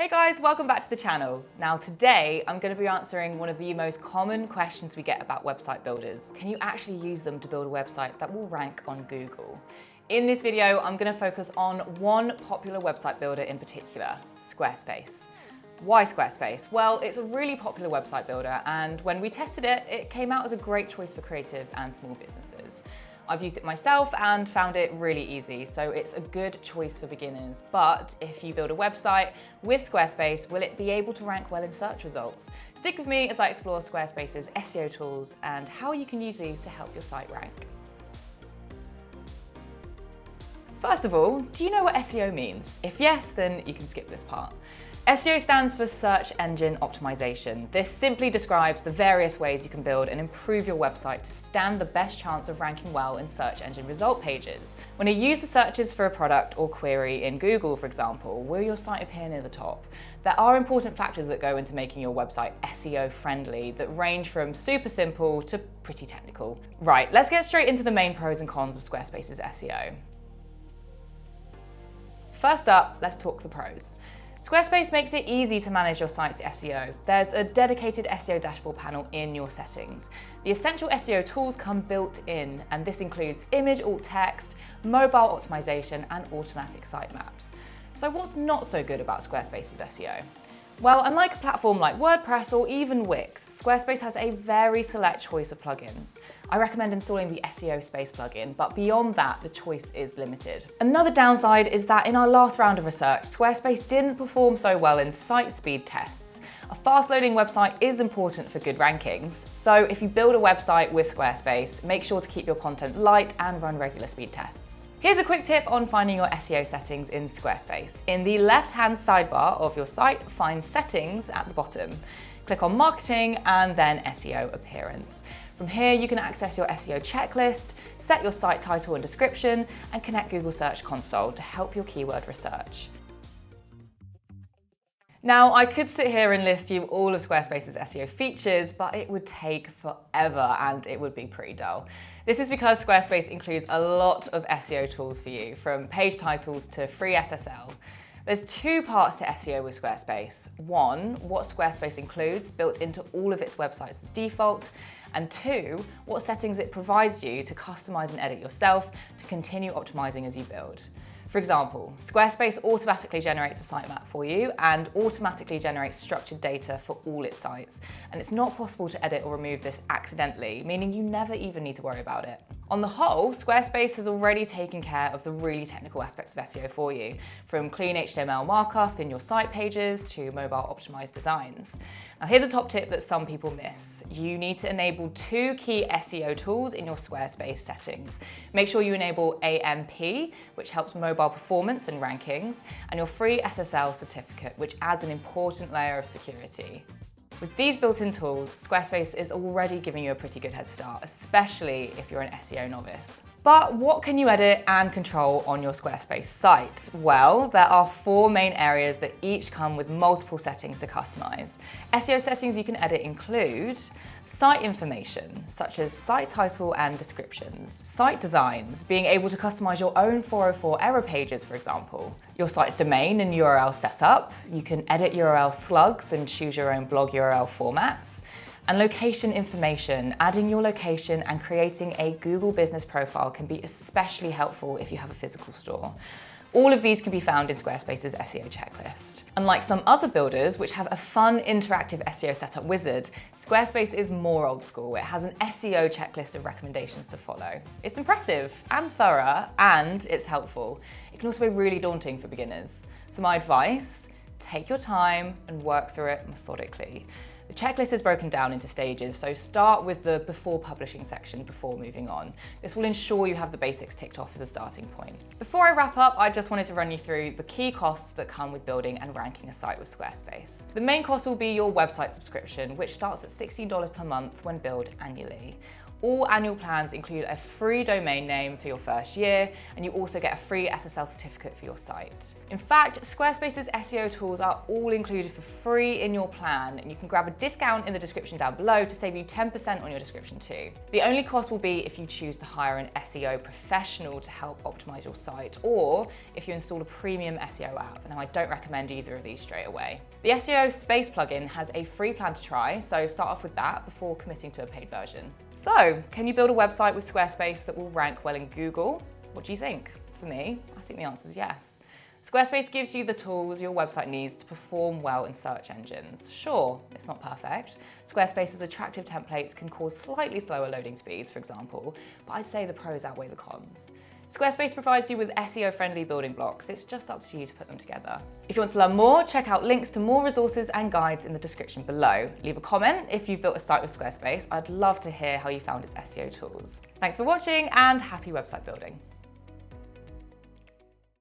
Hey guys, welcome back to the channel. Now today, I'm going to be answering one of the most common questions we get about website builders. Can you actually use them to build a website that will rank on Google? In this video, I'm going to focus on one popular website builder in particular, Squarespace. Why Squarespace? Well, it's a really popular website builder, and when we tested it, it came out as a great choice for creatives and small businesses. I've used it myself and found it really easy, so it's a good choice for beginners. But if you build a website with Squarespace, will it be able to rank well in search results? Stick with me as I explore Squarespace's SEO tools and how you can use these to help your site rank. First of all, do you know what SEO means? If yes, then you can skip this part. SEO stands for Search Engine Optimization. This simply describes the various ways you can build and improve your website to stand the best chance of ranking well in search engine result pages. When a user searches for a product or query in Google, for example, will your site appear near the top? There are important factors that go into making your website SEO friendly that range from super simple to pretty technical. Right, let's get straight into the main pros and cons of Squarespace's SEO. First up, let's talk the pros. Squarespace makes it easy to manage your site's SEO. There's a dedicated SEO dashboard panel in your settings. The essential SEO tools come built in, and this includes image alt text, mobile optimization, and automatic sitemaps. So what's not so good about Squarespace's SEO? Well, unlike a platform like WordPress or even Wix, Squarespace has a very select choice of plugins. I recommend installing the SEO Space plugin, but beyond that, the choice is limited. Another downside is that in our last round of research, Squarespace didn't perform so well in site speed tests. A fast-loading website is important for good rankings, so if you build a website with Squarespace, make sure to keep your content light and run regular speed tests. Here's a quick tip on finding your SEO settings in Squarespace. In the left-hand sidebar of your site, find Settings at the bottom. Click on Marketing and then SEO Appearance. From here, you can access your SEO checklist, set your site title and description, and connect Google Search Console to help your keyword research. Now, I could sit here and list you all of Squarespace's SEO features, but it would take forever and it would be pretty dull. This is because Squarespace includes a lot of SEO tools for you, from page titles to free SSL. There's two parts to SEO with Squarespace. One, what Squarespace includes built into all of its websites as default, and two, what settings it provides you to customize and edit yourself to continue optimizing as you build. For example, Squarespace automatically generates a sitemap for you and automatically generates structured data for all its sites. And it's not possible to edit or remove this accidentally, meaning you never even need to worry about it. On the whole, Squarespace has already taken care of the really technical aspects of SEO for you, from clean HTML markup in your site pages to mobile optimized designs. Now here's a top tip that some people miss. You need to enable two key SEO tools in your Squarespace settings. Make sure you enable AMP, which helps mobile performance and rankings, and your free SSL certificate, which adds an important layer of security. With these built-in tools, Squarespace is already giving you a pretty good head start, especially if you're an SEO novice. But what can you edit and control on your Squarespace site? Well, there are four main areas that each come with multiple settings to customize. SEO settings you can edit include site information, such as site title and descriptions, site designs, being able to customize your own 404 error pages, for example, your site's domain and URL setup, you can edit URL slugs and choose your own blog URL formats, and location information. Adding your location and creating a Google business profile can be especially helpful if you have a physical store. All of these can be found in Squarespace's SEO checklist. Unlike some other builders, which have a fun interactive SEO setup wizard, Squarespace is more old school. It has an SEO checklist of recommendations to follow. It's impressive and thorough, and it's helpful. It can also be really daunting for beginners. So my advice, take your time and work through it methodically. The checklist is broken down into stages, so start with the before publishing section before moving on. This will ensure you have the basics ticked off as a starting point. Before I wrap up, I just wanted to run you through the key costs that come with building and ranking a site with Squarespace. The main cost will be your website subscription, which starts at $16 per month when billed annually. All annual plans include a free domain name for your first year, and you also get a free SSL certificate for your site. In fact, Squarespace's SEO tools are all included for free in your plan, and you can grab a discount in the description down below to save you 10% on your subscription too. The only cost will be if you choose to hire an SEO professional to help optimize your site, or if you install a premium SEO app. Now, I don't recommend either of these straight away. The SEO Space plugin has a free plan to try, so start off with that before committing to a paid version. So, can you build a website with Squarespace that will rank well in Google? What do you think? For me, I think the answer is yes. Squarespace gives you the tools your website needs to perform well in search engines. Sure, it's not perfect. Squarespace's attractive templates can cause slightly slower loading speeds, for example, but I'd say the pros outweigh the cons. Squarespace provides you with SEO-friendly building blocks. It's just up to you to put them together. If you want to learn more, check out links to more resources and guides in the description below. Leave a comment if you've built a site with Squarespace. I'd love to hear how you found its SEO tools. Thanks for watching and happy website building.